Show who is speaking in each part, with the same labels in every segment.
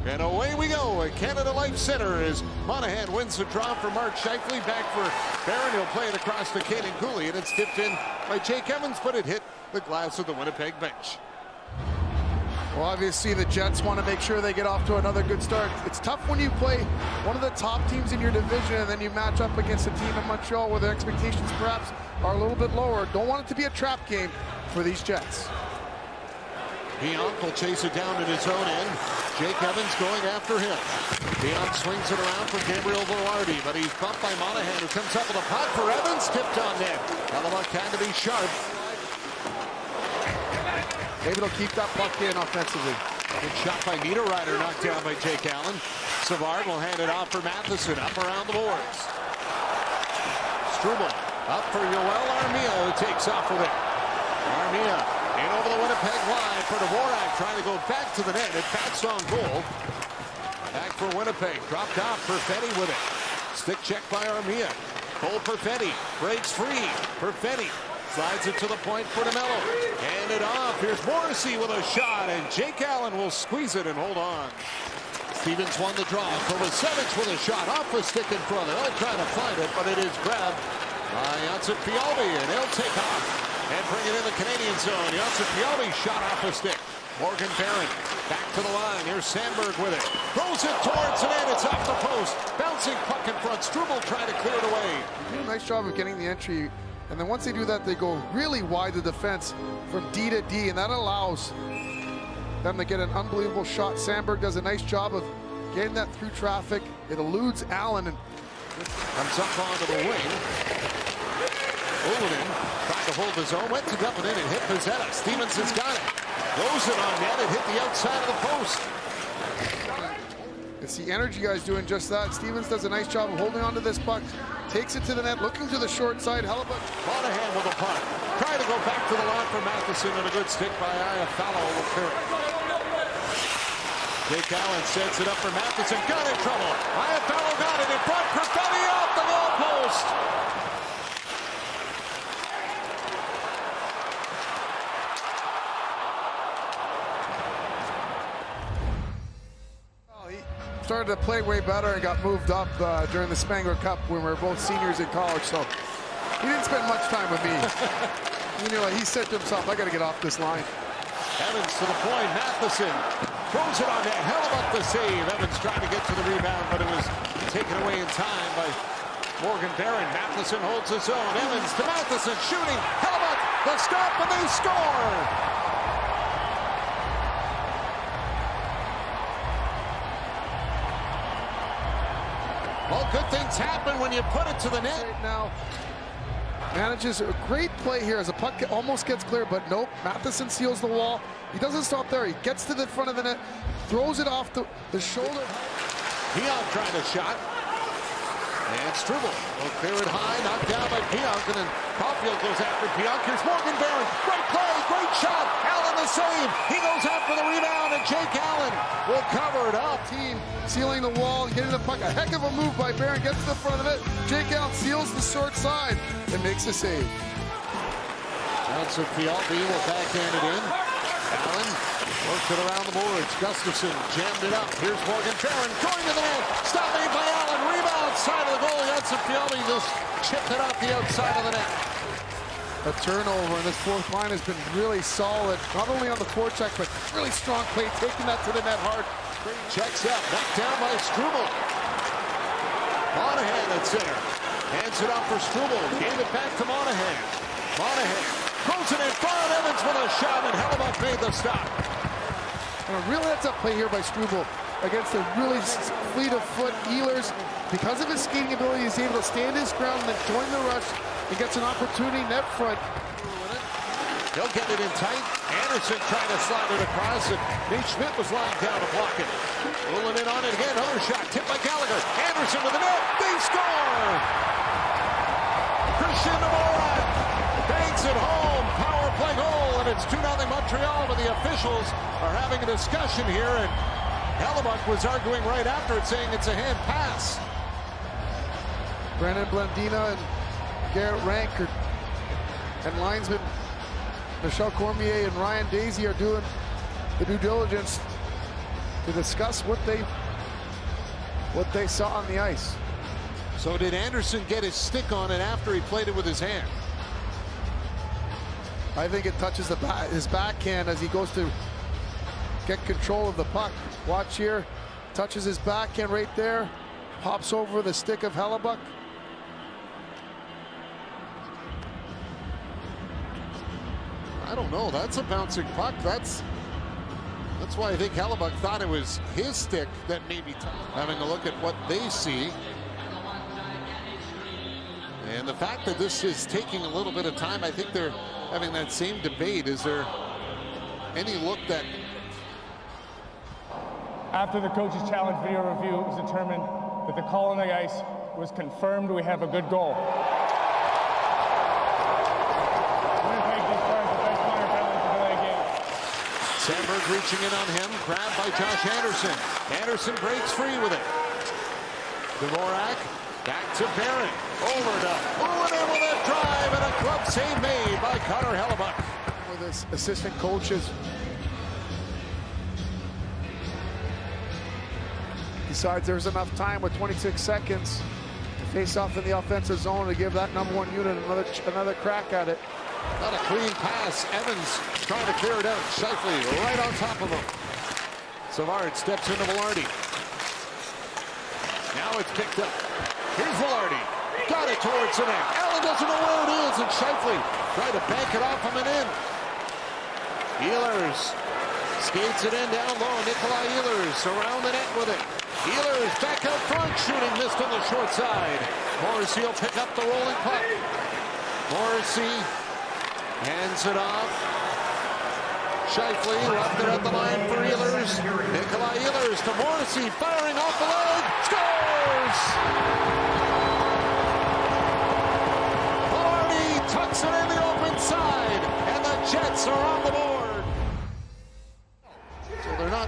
Speaker 1: And away we go at Canada Life Center as Monahan wins the draw for Mark Scheifele. Back for Barron. He'll play it across to Caden Cooley, and it's tipped in by Jake Evans, but it hit the glass of the Winnipeg bench.
Speaker 2: Well, obviously the Jets want to make sure they get off to another good start. It's tough when you play one of the top teams in your division and then you match up against a team in Montreal where their expectations perhaps are a little bit lower. Don't want it to be a trap game for these Jets.
Speaker 1: Pionk will chase it down in his own end. Jake Evans going after him. Pionk swings it around for Gabriel Velarde, but he's bumped by Monahan, who comes up with a puck for Evans, tipped on net. Hellebuyck had to be sharp.
Speaker 2: Maybe they'll keep that puck in offensively.
Speaker 1: Good shot by Niederreiter, knocked down by Jake Allen. Savard will hand it off for Matheson, up around the boards. Struble up for Yoel Armia, who takes off with it. Armia in over the Winnipeg line for Dvorak, trying to go back to the net. It backs on goal. Back for Winnipeg, dropped off. Perfetti with it. Stick check by Armia. Cole Perfetti breaks free. Perfetti slides it to the point for DeMello. Hand it off. Here's Morrissey with a shot, and Jake Allen will squeeze it and hold on. Stevens won the draw. Kovacevic with a shot off the stick in front. They'll try to find it, but it is grabbed by Josip Fialbi, and he'll take off and bring it in the Canadian zone. Josip Fialbi shot off the stick. Morgan Barron back to the line. Here's Sandberg with it. Throws it towards the net. It's off the post. Bouncing puck in front. Struble trying to clear it away.
Speaker 2: Nice job of getting the entry. And then once they do that, they go really wide the defense from D to D, and that allows them to get an unbelievable shot. Sandberg does a nice job of getting that through traffic. It eludes Allen and
Speaker 1: comes up onto the wing. Ulinen tried to hold his own, went to dump it in and hit Pizzetta. Stevens has got it. Throws it on net. It hit the outside of the post.
Speaker 2: It's the energy guys doing just that. Stevens does a nice job of holding onto this puck. Takes it to the net, looking to the short side. Hellebuyck.
Speaker 1: Monahan with a puck. Trying to go back to the line for Matheson, and a good stick by Iafallo will clear it. Jake Allen sets it up for Matheson. Got in trouble. Iafallo got it in front. Perfetti off the goal post.
Speaker 2: Started to play way better and got moved up during the Spangler Cup when we were both seniors in college, so he didn't spend much time with me. You know, he said to himself, I got to get off this line.
Speaker 1: Evans to the point. Matheson throws it on net. Hellebuyck the save. Evans trying to get to the rebound, but it was taken away in time by Morgan Barron. Matheson holds his own. Evans to Matheson shooting. Hellebuyck the stop, and they score. Well, good things happen when you put it to the net.
Speaker 2: Right now, manages a great play here as the puck almost gets clear, but nope. Matheson seals the wall. He doesn't stop there. He gets to the front of the net, throws it off the shoulder.
Speaker 1: Pionk trying to shot. And Struble will clear it high, knocked down by Pionk, and then Caulfield goes after Pionk. Here's Morgan Barron. Great play, great shot. Allen the save. He goes after the rebound, and Jake Allen will cover it up.
Speaker 2: Team sealing the wall and getting the puck. A heck of a move by Barron. Gets to the front of the net. Jake Allen seals the short side and makes the save.
Speaker 1: Josip Fialbi will backhand it in. Allen works it around the boards. Gustafson jammed it up. Here's Morgan Barron going to the net. Stop made by Allen. Rebound side of the goal. Josip Fialbi just chipped it off the outside of the net.
Speaker 2: A turnover, and this fourth line has been really solid, not only on the forecheck, but really strong play, taking that to the net hard.
Speaker 1: Checks up, knocked down by Struble. Monahan at center. Hands it off for Struble. Gave it back to Monahan. Monahan throws it in front. Evans with a shot, and Hellebuyck made the stop.
Speaker 2: And a real heads-up play here by Struble against a really fleet of foot Ehlers. Because of his skating ability, he's able to stand his ground and then join the rush. He gets an opportunity net front.
Speaker 1: He'll get it in tight. Anderson trying to slide it across, and Nate Schmidt was lying down to block it. Rolling in on it again. Another shot. Tipped by Gallagher. Anderson with the net. They score! Christian Dvorak bangs it home. Power play goal, and it's 2-0 Montreal, but the officials are having a discussion here, and Hellebuyck was arguing right after it, saying it's a hand pass.
Speaker 2: Brandon Blandina and Garrett Rank and linesman Michel Cormier and Ryan Daisy are doing the due diligence. to discuss what they saw on the ice.
Speaker 1: So did Anderson get his stick on it after he played it with his hand?
Speaker 2: I think it touches his backhand as he goes to get control of the puck. Watch here, touches his backhand right there, pops over the stick of Hellebuyck.
Speaker 1: I don't know, that's a bouncing puck. That's why I think Hellebuyck thought it was his stick that maybe having a look at what they see. And the fact that this is taking a little bit of time, I think they're having that same debate. Is there any look that...
Speaker 3: After the coach's challenge video review, it was determined that the call on the ice was confirmed. We have a good goal. Winnipeg discards the best minor penalty to delay game.
Speaker 1: Sandberg reaching in on him, grabbed by Josh Anderson. Anderson breaks free with it. Dvorak back to Barron. Over to Lewin with a drive and a glove save made by Connor Hellebuyck.
Speaker 2: With his assistant coaches. Decides there's enough time with 26 seconds to face off in the offensive zone to give that #1 unit another crack at it.
Speaker 1: Not a clean pass. Evans trying to clear it out. Shifley right on top of him. Savard steps into Velarde. Now it's picked up. Here's Velarde. Got it towards the net. Allen doesn't know where it is, and Shifley tried to bank it off him and in. Ehlers skates it in down low. Nikolai Ehlers around the net with it. Ehlers back out front, shooting, missed on the short side. Morrissey will pick up the rolling puck. Morrissey hands it off. Shifley left it at the line for Ehlers. Nikolai Ehlers to Morrissey, firing off the leg. Scores! Velarde tucks it in the open side, and the Jets are on the board. So they're not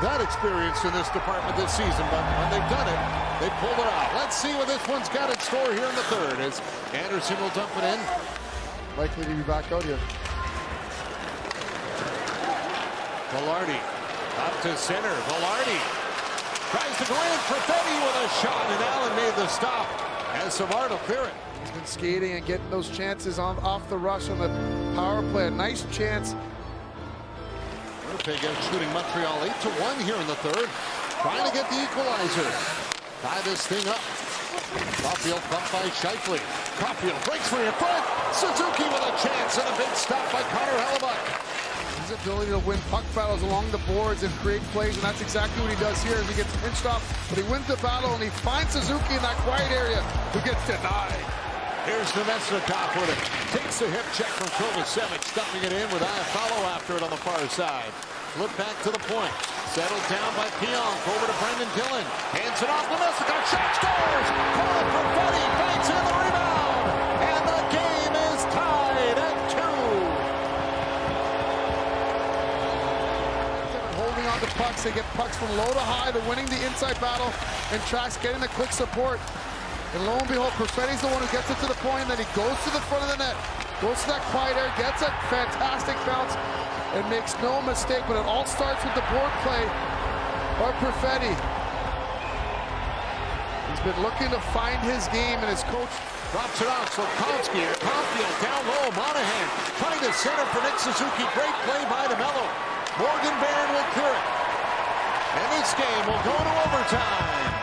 Speaker 1: that experienced in this department this season, but when they've done it, they pulled it out. Let's see what this one's got in store here in the third as Anderson will dump it in.
Speaker 2: Likely to be back out here.
Speaker 1: Velarde up to center. Velarde tries to go in. Perfetti with a shot, and Allen made the stop as Savard will clear it.
Speaker 2: He's been skating and getting those chances off the rush on the power play. A nice chance.
Speaker 1: Winnipeg shooting Montreal 8-1 here in the third. Trying to get the equalizer. Tie this thing up. Caulfield bumped by Shifley. Caulfield breaks free in front. Suzuki with a chance and a big stop by Connor Hellebuyck.
Speaker 2: His ability to win puck battles along the boards and create plays, and that's exactly what he does here as he gets pinched off. But he wins the battle and he finds Suzuki in that quiet area who gets denied.
Speaker 1: Here's Nemesnikov with it. Takes a hip check from Kovacevic, stuffing it in with Iafallo after it on the far side. Flip back to the point. Settled down by Pionk. Over to Brendan Dillon. Hands it off. Nemesnikov. Shot scores. Cole Perfetti banks in the rebound. And the game is tied at 2.
Speaker 2: Holding on to pucks. They get pucks from low to high. They're winning the inside battle. And Track's getting the quick support. And lo and behold, Perfetti's the one who gets it to the point, and then he goes to the front of the net, goes to that quiet area, gets a fantastic bounce, and makes no mistake, but it all starts with the board play by Perfetti. He's been looking to find his game, and his coach
Speaker 1: drops it off. Slafkovsky or Caulfield down low. Monahan trying to center for Nick Suzuki. Great play by DeMello. Morgan Barron will clear it. And this game will go to overtime.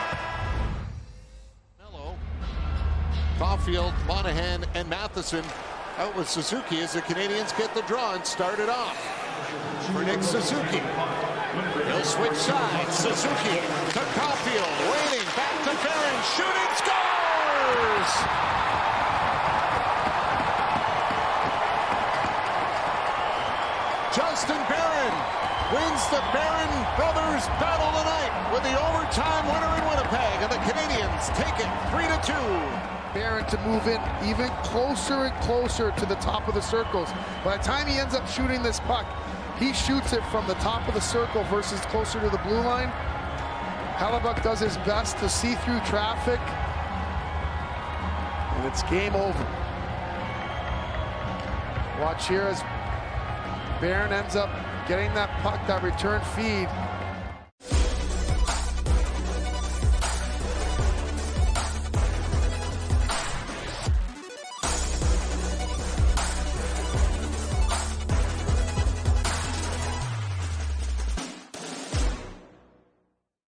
Speaker 1: Caulfield, Monahan, and Matheson out with Suzuki as the Canadiens get the draw and start it off. For Nick Suzuki. He'll switch sides. Suzuki to Caulfield. Waiting. Back to Barron. Shooting. Scores! Justin Barron wins the Barron Brothers battle tonight with the overtime winner in Winnipeg. And the Canadiens take it 3-2.
Speaker 2: Barron to move in even closer and closer to the top of the circles. By the time he ends up shooting this puck, he shoots it from the top of the circle versus closer to the blue line. Hellebuyck does his best to see through traffic, and it's game over. Watch here as Barron ends up getting that puck, that return feed,